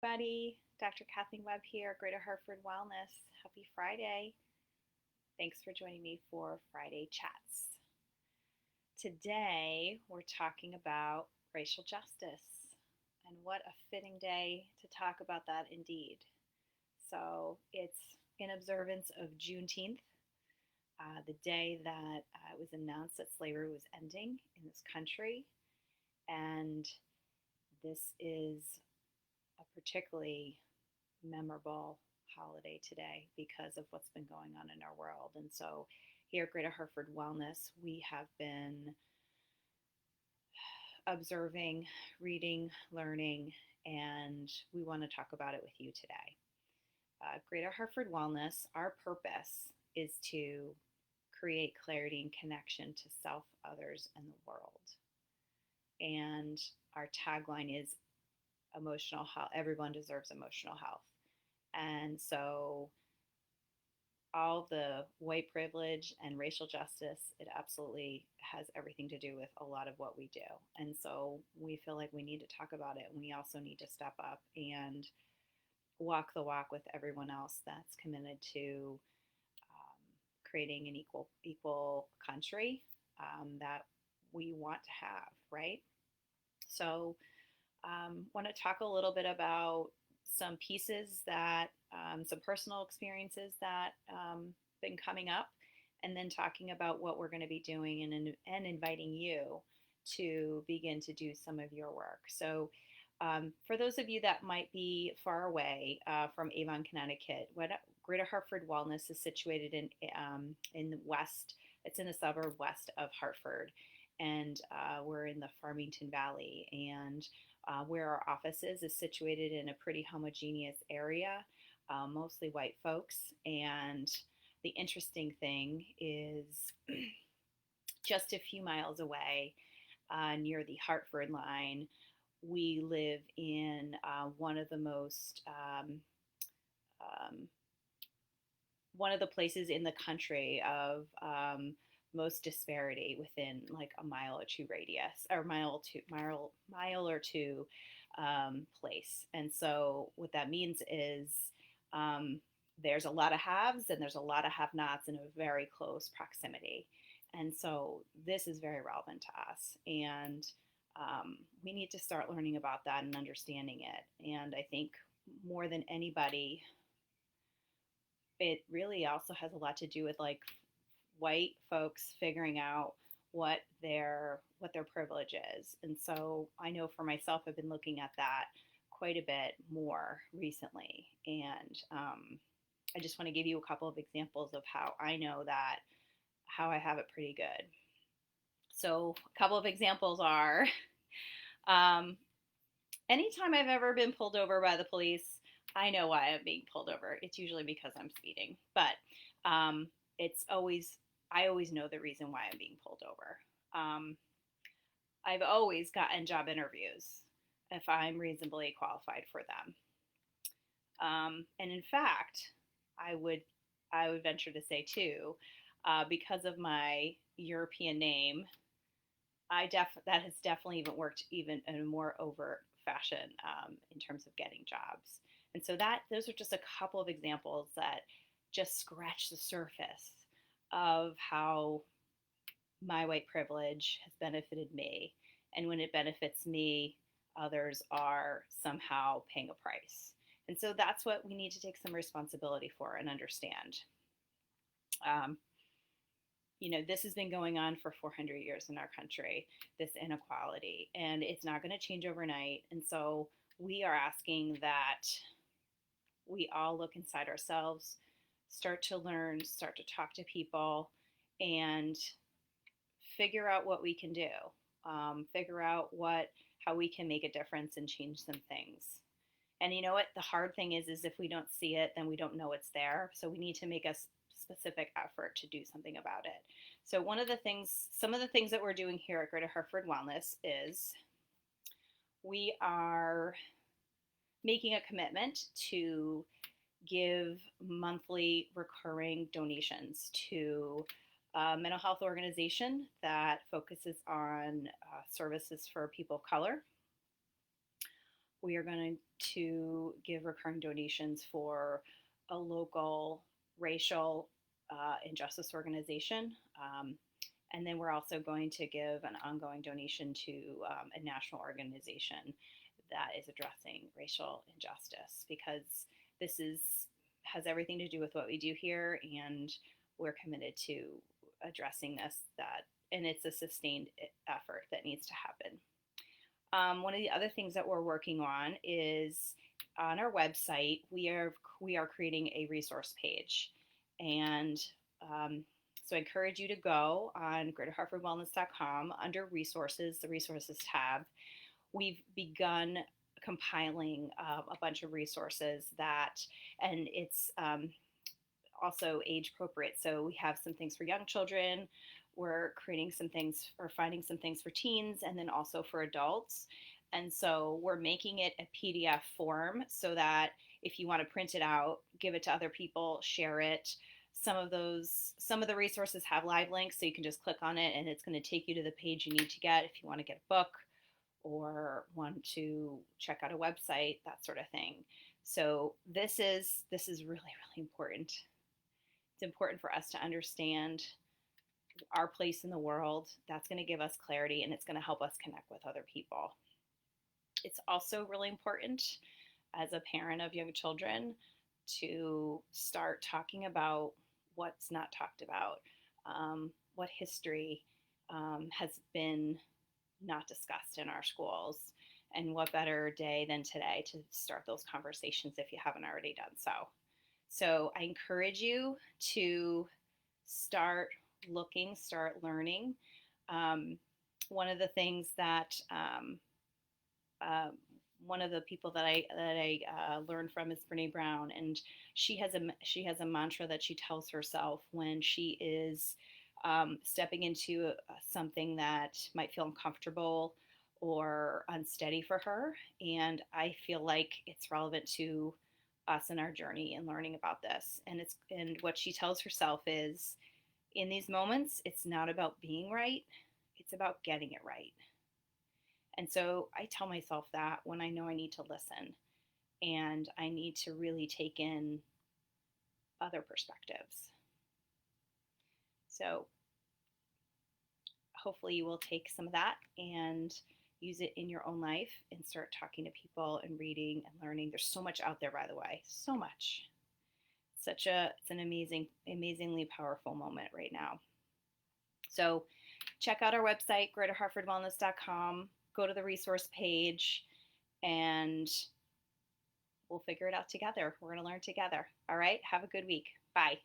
Everybody. Dr. Kathleen Webb here, Greater Hartford Wellness. Happy Friday. Thanks for joining me for Friday Chats. Today, we're talking about racial justice, and what a fitting day to talk about that indeed. So, it's in observance of Juneteenth, the day that it was announced that slavery was ending in this country. And this is a particularly memorable holiday today because of what's been going on in our world. And so here at Greater Hartford Wellness, we have been observing, reading, learning, and we want to talk about it with you today. Greater Hartford Wellness, our purpose is to create clarity and connection to self, others, and the world. And our tagline is emotional health. Everyone deserves emotional health. And so all the white privilege and racial justice, it absolutely has everything to do with a lot of what we do. And so we feel like we need to talk about it. And we also need to step up and walk the walk with everyone else that's committed to creating an equal country that we want to have, right? So want to talk a little bit about some pieces that, some personal experiences that been coming up, and then talking about what we're going to be doing and inviting you to begin to do some of your work. So, for those of you that might be far away from Avon, Connecticut, Greater Hartford Wellness is situated in the west. It's in the suburb west of Hartford, and we're in the Farmington Valley. And where our office is situated in a pretty homogeneous area, mostly white folks. And the interesting thing is just a few miles away, near the Hartford line, we live in um, one of the places in the country of most disparity within like a mile or two radius, or mile or two place. And so what that means is um, there's a lot of haves and there's a lot of have-nots in a very close proximity. And so this is very relevant to us. And we need to start learning about that and understanding it. And I think more than anybody, it really also has a lot to do with like white folks figuring out what their privilege is. And so I know for myself, I've been looking at that quite a bit more recently. And I just want to give you a couple of examples of how I know that, how I have it pretty good. So a couple of examples are um, anytime I've ever been pulled over by the police, I know why I'm being pulled over. It's usually because I'm speeding, but um, it's always I always know the reason why I'm being pulled over. Um, I've always gotten job interviews if I'm reasonably qualified for them. And in fact, I would I would venture to say too, because of my European name, that has definitely even worked even in a more overt fashion in terms of getting jobs. And so that those are just a couple of examples that just scratch the surface of how my white privilege has benefited me. And when it benefits me, others are somehow paying a price. And so that's what we need to take some responsibility for and understand. Um, this has been going on for 400 years in our country, this inequality, and it's not going to change overnight. And so we are asking that we all look inside ourselves, start to learn, start to talk to people, and figure out what we can do. Figure out how we can make a difference and change some things. And you know what? The hard thing is if we don't see it, then we don't know it's there. So we need to make a specific effort to do something about it. So some of the things that we're doing here at Greater Hartford Wellness is we are making a commitment to give monthly recurring donations to a mental health organization that focuses on services for people of color. We are going to give recurring donations for a local racial injustice organization. And then we're also going to give an ongoing donation to a national organization that is addressing racial injustice, because this is has everything to do with what we do here, and we're committed to addressing this. That and it's a sustained effort that needs to happen. One of the other things that we're working on is on our website. We are creating a resource page, and so I encourage you to go on greaterhartfordwellness.com under resources, the resources tab. We've begun compiling a bunch of resources and it's also age appropriate. So we have some things for young children. We're creating some things or finding some things for teens, and then also for adults. And so we're making it a PDF form so that if you want to print it out, give it to other people, share it. Some of the resources have live links, so you can just click on it and it's going to take you to the page you need to get if you want to get a book or want to check out a website, that sort of thing. So this is really, really important. It's important for us to understand our place in the world. That's going to give us clarity, and it's going to help us connect with other people. It's also really important as a parent of young children to start talking about what's not talked about, what history has been not discussed in our schools, and what better day than today to start those conversations if you haven't already done so. So I encourage you to start looking, start learning. One of the things that one of the people that I learned from is Brene Brown, and she has a mantra that she tells herself when she is stepping into something that might feel uncomfortable or unsteady for her. And I feel like it's relevant to us in our journey and learning about this. And what she tells herself is, in these moments, it's not about being right, it's about getting it right. And so I tell myself that when I know I need to listen and I need to really take in other perspectives. So hopefully you will take some of that and use it in your own life and start talking to people and reading and learning. There's so much out there, by the way, so much. It's an amazingly powerful moment right now. So check out our website, greaterhartfordwellness.com. Go to the resource page and we'll figure it out together. We're going to learn together. All right. Have a good week. Bye.